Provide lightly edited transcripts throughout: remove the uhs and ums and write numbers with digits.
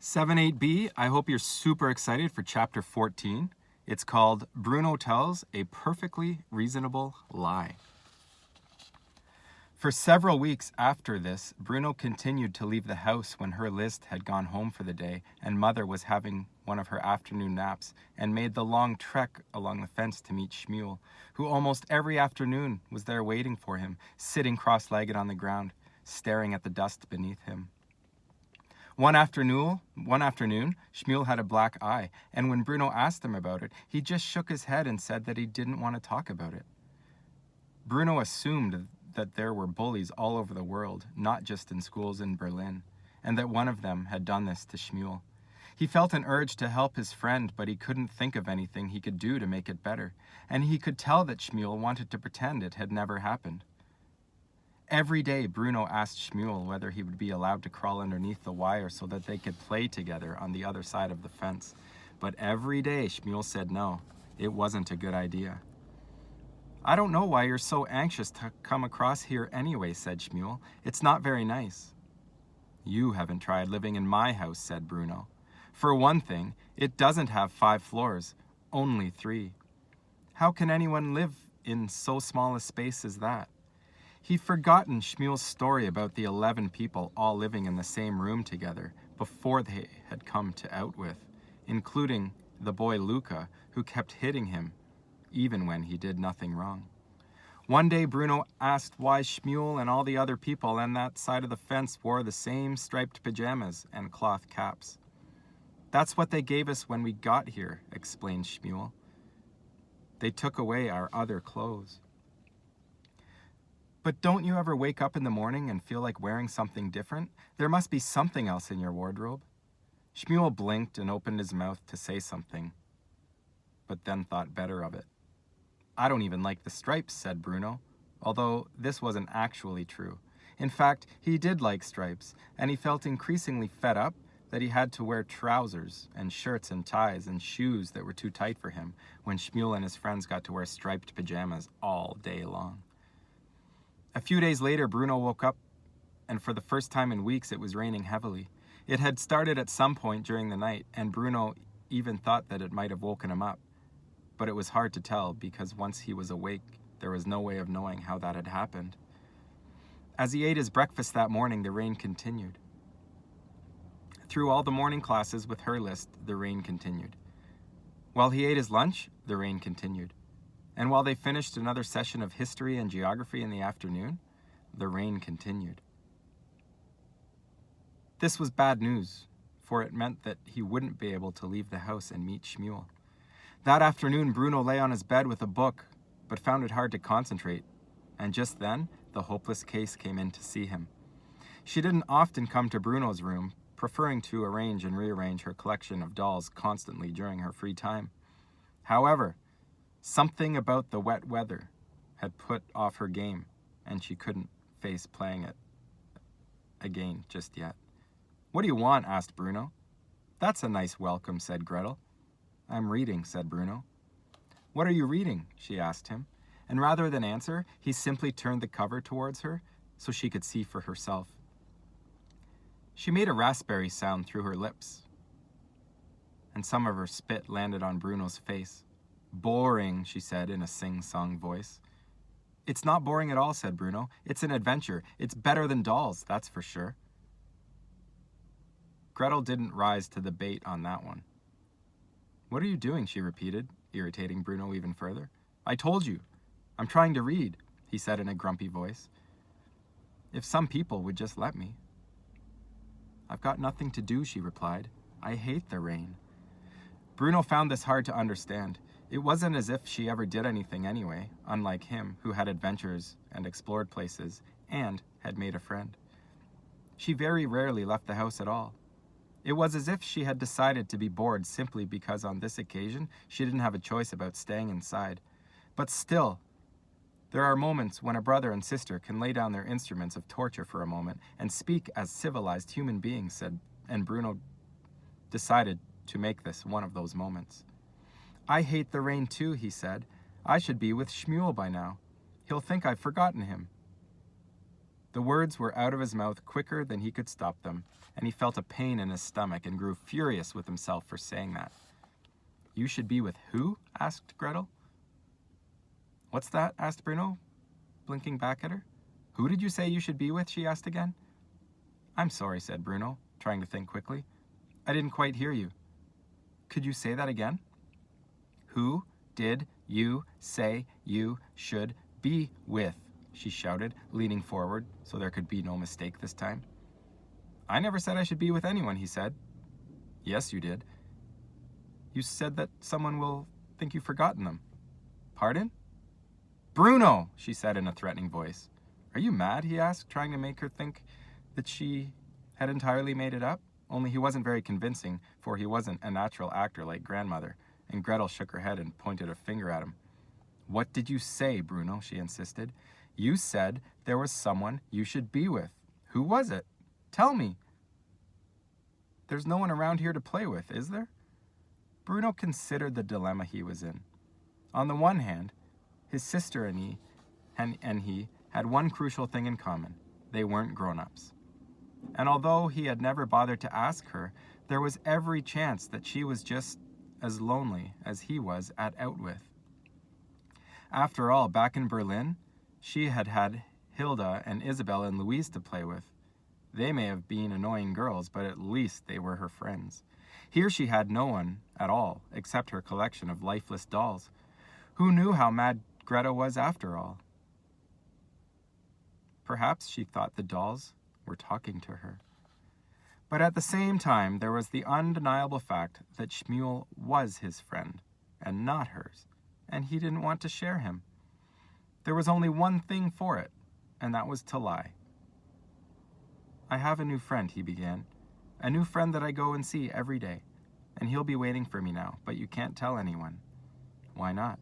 7-8B, I hope you're super excited for chapter 14. It's called Bruno Tells a Perfectly Reasonable Lie. For several weeks after this, Bruno continued to leave the house when her List had gone home for the day and Mother was having one of her afternoon naps, and made the long trek along the fence to meet Shmuel, who almost every afternoon was there waiting for him, sitting cross-legged on the ground, staring at the dust beneath him. One afternoon, Shmuel had a black eye, and when Bruno asked him about it, he just shook his head and said that he didn't want to talk about it. Bruno assumed that there were bullies all over the world, not just in schools in Berlin, and that one of them had done this to Shmuel. He felt an urge to help his friend, but he couldn't think of anything he could do to make it better, and he could tell that Shmuel wanted to pretend it had never happened. Every day, Bruno asked Shmuel whether he would be allowed to crawl underneath the wire so that they could play together on the other side of the fence. But every day, Shmuel said no, it wasn't a good idea. "I don't know why you're so anxious to come across here anyway," said Shmuel. "It's not very nice." "You haven't tried living in my house," said Bruno. "For one thing, it doesn't have 5 floors, only 3. How can anyone live in so small a space as that?" He'd forgotten Shmuel's story about the 11 people all living in the same room together before they had come to Outwith, including the boy Luca, who kept hitting him, even when he did nothing wrong. One day Bruno asked why Shmuel and all the other people on that side of the fence wore the same striped pajamas and cloth caps. "That's what they gave us when we got here," explained Shmuel. "They took away our other clothes." "But don't you ever wake up in the morning and feel like wearing something different? There must be something else in your wardrobe." Shmuel blinked and opened his mouth to say something, but then thought better of it. "I don't even like the stripes," said Bruno, although this wasn't actually true. In fact, he did like stripes, and he felt increasingly fed up that he had to wear trousers and shirts and ties and shoes that were too tight for him when Shmuel and his friends got to wear striped pajamas all day long. A few days later, Bruno woke up, and for the first time in weeks, it was raining heavily. It had started at some point during the night, and Bruno even thought that it might have woken him up. But it was hard to tell, because once he was awake, there was no way of knowing how that had happened. As he ate his breakfast that morning, the rain continued. Through all the morning classes with her List, the rain continued. While he ate his lunch, the rain continued. And while they finished another session of history and geography in the afternoon, the rain continued. This was bad news, for it meant that he wouldn't be able to leave the house and meet Shmuel. That afternoon, Bruno lay on his bed with a book, but found it hard to concentrate, and just then, the hopeless case came in to see him. She didn't often come to Bruno's room, preferring to arrange and rearrange her collection of dolls constantly during her free time. However, something about the wet weather had put off her game, and she couldn't face playing it again just yet. "What do you want?" asked Bruno. "That's a nice welcome," said Gretel. "I'm reading," said Bruno. "What are you reading?" she asked him, and rather than answer, he simply turned the cover towards her so she could see for herself. She made a raspberry sound through her lips, and some of her spit landed on Bruno's face. "Boring," she said in a sing-song voice. "It's not boring at all," said Bruno. "It's an adventure. It's better than dolls, that's for sure." Gretel didn't rise to the bait on that one. "What are you doing?" she repeated, irritating Bruno even further. "I told you. I'm trying to read," he said in a grumpy voice. "If some people would just let me." "I've got nothing to do," she replied. "I hate the rain." Bruno found this hard to understand. It wasn't as if she ever did anything anyway, unlike him, who had adventures and explored places and had made a friend. She very rarely left the house at all. It was as if she had decided to be bored simply because on this occasion she didn't have a choice about staying inside. But still, there are moments when a brother and sister can lay down their instruments of torture for a moment and speak as civilized human beings, and Bruno decided to make this one of those moments. "I hate the rain too," he said. "I should be with Shmuel by now. He'll think I've forgotten him." The words were out of his mouth quicker than he could stop them, and he felt a pain in his stomach and grew furious with himself for saying that. You should be with who? Asked Gretel. What's that? Asked Bruno, blinking back at her. Who did you say you should be with? She asked again. I'm sorry, said Bruno, trying to think quickly. I didn't quite hear you. Could you say that again? Who did you say you should be with? She shouted, leaning forward so there could be no mistake this time. I never said I should be with anyone, he said. Yes, you did. You said that someone will think you've forgotten them. Pardon? Bruno, she said in a threatening voice. Are you mad? He asked, trying to make her think that she had entirely made it up. Only he wasn't very convincing, for he wasn't a natural actor like grandmother, and Gretel shook her head and pointed a finger at him. What did you say, Bruno? She insisted. You said there was someone you should be with. Who was it? Tell me. There's no one around here to play with, is there? Bruno considered the dilemma he was in. On the one hand, his sister and he had one crucial thing in common. They weren't grown-ups. And although he had never bothered to ask her, there was every chance that she was just as lonely as he was at Outwith. After all, back in Berlin, she had had Hilda and Isabel and Louise to play with. They may have been annoying girls, but at least they were her friends. Here she had no one at all, except her collection of lifeless dolls. Who knew how mad Greta was after all? Perhaps she thought the dolls were talking to her. But at the same time, there was the undeniable fact that Shmuel was his friend, and not hers, and he didn't want to share him. There was only one thing for it, and that was to lie. I have a new friend, he began. A new friend that I go and see every day, and he'll be waiting for me now, but you can't tell anyone. Why not?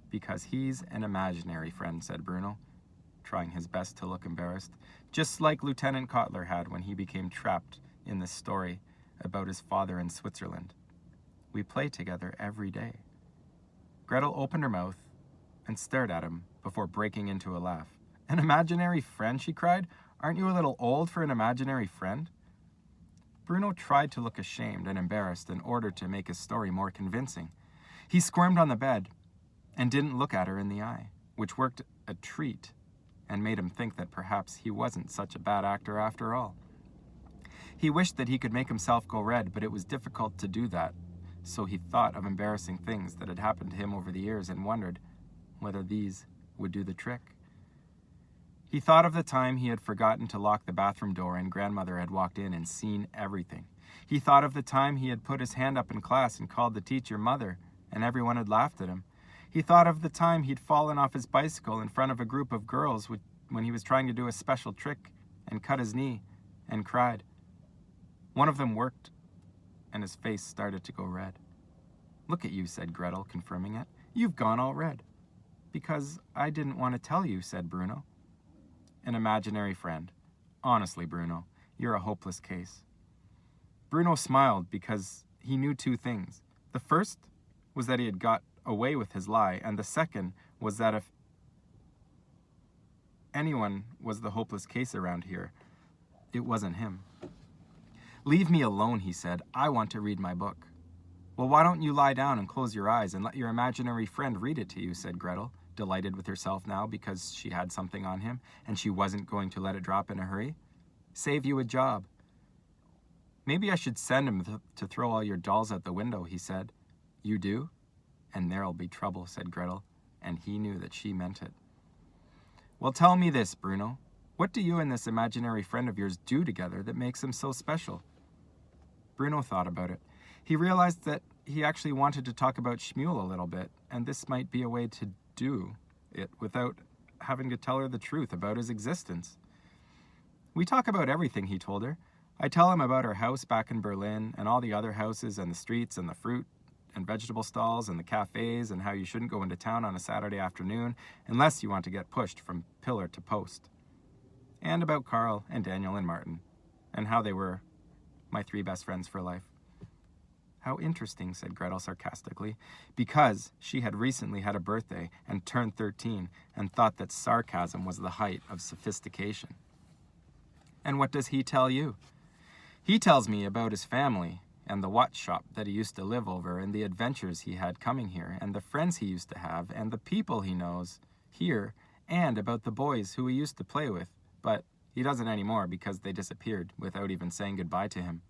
Because he's an imaginary friend, said Bruno, trying his best to look embarrassed, just like Lieutenant Kotler had when he became trapped in this story about his father in Switzerland. We play together every day. Gretel opened her mouth and stared at him before breaking into a laugh. An imaginary friend, she cried. Aren't you a little old for an imaginary friend? Bruno tried to look ashamed and embarrassed in order to make his story more convincing. He squirmed on the bed and didn't look at her in the eye, which worked a treat and made him think that perhaps he wasn't such a bad actor after all. He wished that he could make himself go red, but it was difficult to do that, so he thought of embarrassing things that had happened to him over the years and wondered whether these would do the trick. He thought of the time he had forgotten to lock the bathroom door and grandmother had walked in and seen everything. He thought of the time he had put his hand up in class and called the teacher mother, and everyone had laughed at him. He thought of the time he'd fallen off his bicycle in front of a group of girls when he was trying to do a special trick and cut his knee and cried. One of them worked, and his face started to go red. Look at you, said Gretel, confirming it. You've gone all red. Because I didn't want to tell you, said Bruno. An imaginary friend. Honestly, Bruno, you're a hopeless case. Bruno smiled because he knew two things. The first was that he had got away with his lie, and the second was that if anyone was the hopeless case around here, it wasn't him. Leave me alone, he said. I want to read my book. Well, why don't you lie down and close your eyes and let your imaginary friend read it to you, said Gretel, delighted with herself now because she had something on him and she wasn't going to let it drop in a hurry. Save you a job. Maybe I should send him to throw all your dolls out the window, he said. You do? And there'll be trouble, said Gretel, and he knew that she meant it. Well, tell me this, Bruno. What do you and this imaginary friend of yours do together that makes him so special? Bruno thought about it. He realized that he actually wanted to talk about Shmuel a little bit, and this might be a way to do it without having to tell her the truth about his existence. We talk about everything, he told her. I tell him about our house back in Berlin and all the other houses and the streets and the fruit and vegetable stalls and the cafes and how you shouldn't go into town on a Saturday afternoon unless you want to get pushed from pillar to post. And about Carl and Daniel and Martin and how they were my 3 best friends for life. How interesting, said Gretel sarcastically, because she had recently had a birthday and turned 13 and thought that sarcasm was the height of sophistication. And what does he tell you? He tells me about his family and the watch shop that he used to live over and the adventures he had coming here and the friends he used to have and the people he knows here and about the boys who he used to play with, but he doesn't anymore because they disappeared without even saying goodbye to him.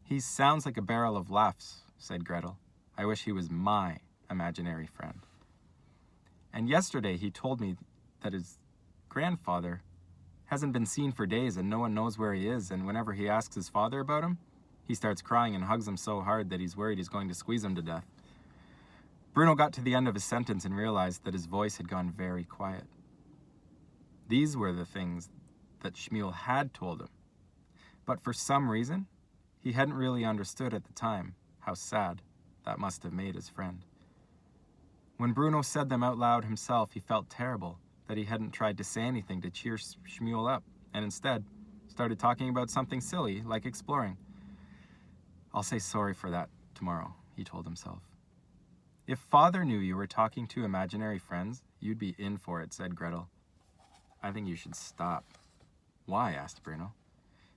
He sounds like a barrel of laughs, said Gretel. I wish he was my imaginary friend. And yesterday he told me that his grandfather hasn't been seen for days and no one knows where he is, and whenever he asks his father about him, he starts crying and hugs him so hard that he's worried he's going to squeeze him to death. Bruno got to the end of his sentence and realized that his voice had gone very quiet. These were the things that Shmuel had told him, but for some reason, he hadn't really understood at the time how sad that must have made his friend. When Bruno said them out loud himself, he felt terrible that he hadn't tried to say anything to cheer Shmuel up, and instead started talking about something silly like exploring. I'll say sorry for that tomorrow, he told himself. If Father knew you were talking to imaginary friends, you'd be in for it, said Gretel. I think you should stop. Why? Asked Bruno.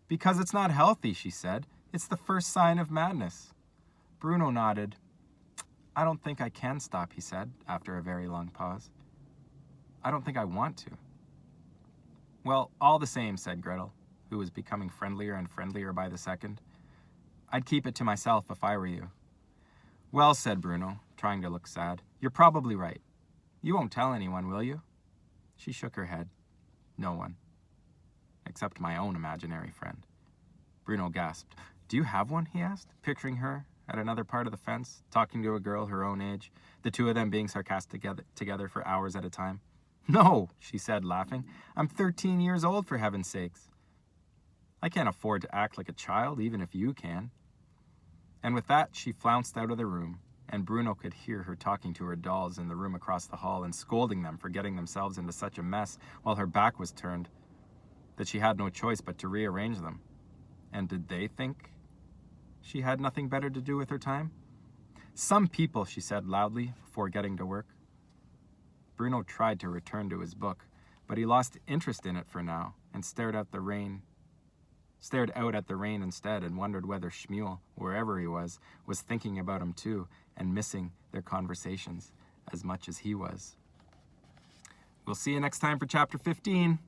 Because it's not healthy, she said. It's the first sign of madness. Bruno nodded. I don't think I can stop, he said, after a very long pause. I don't think I want to. Well, all the same, said Gretel, who was becoming friendlier and friendlier by the second. I'd keep it to myself if I were you. Well, said Bruno, trying to look sad, you're probably right. You won't tell anyone, will you? She shook her head. No one. Except my own imaginary friend. Bruno gasped. Do you have one? He asked, picturing her at another part of the fence, talking to a girl her own age, the two of them being sarcastic together for hours at a time. No, she said, laughing. I'm 13 years old, for heaven's sakes. I can't afford to act like a child, even if you can. And with that, she flounced out of the room, and Bruno could hear her talking to her dolls in the room across the hall and scolding them for getting themselves into such a mess while her back was turned, that she had no choice but to rearrange them. And did they think she had nothing better to do with her time? Some people, she said loudly before getting to work. Bruno tried to return to his book, but he lost interest in it for now and stared out at the rain instead and wondered whether Shmuel, wherever he was thinking about him too and missing their conversations as much as he was. We'll see you next time for Chapter 15.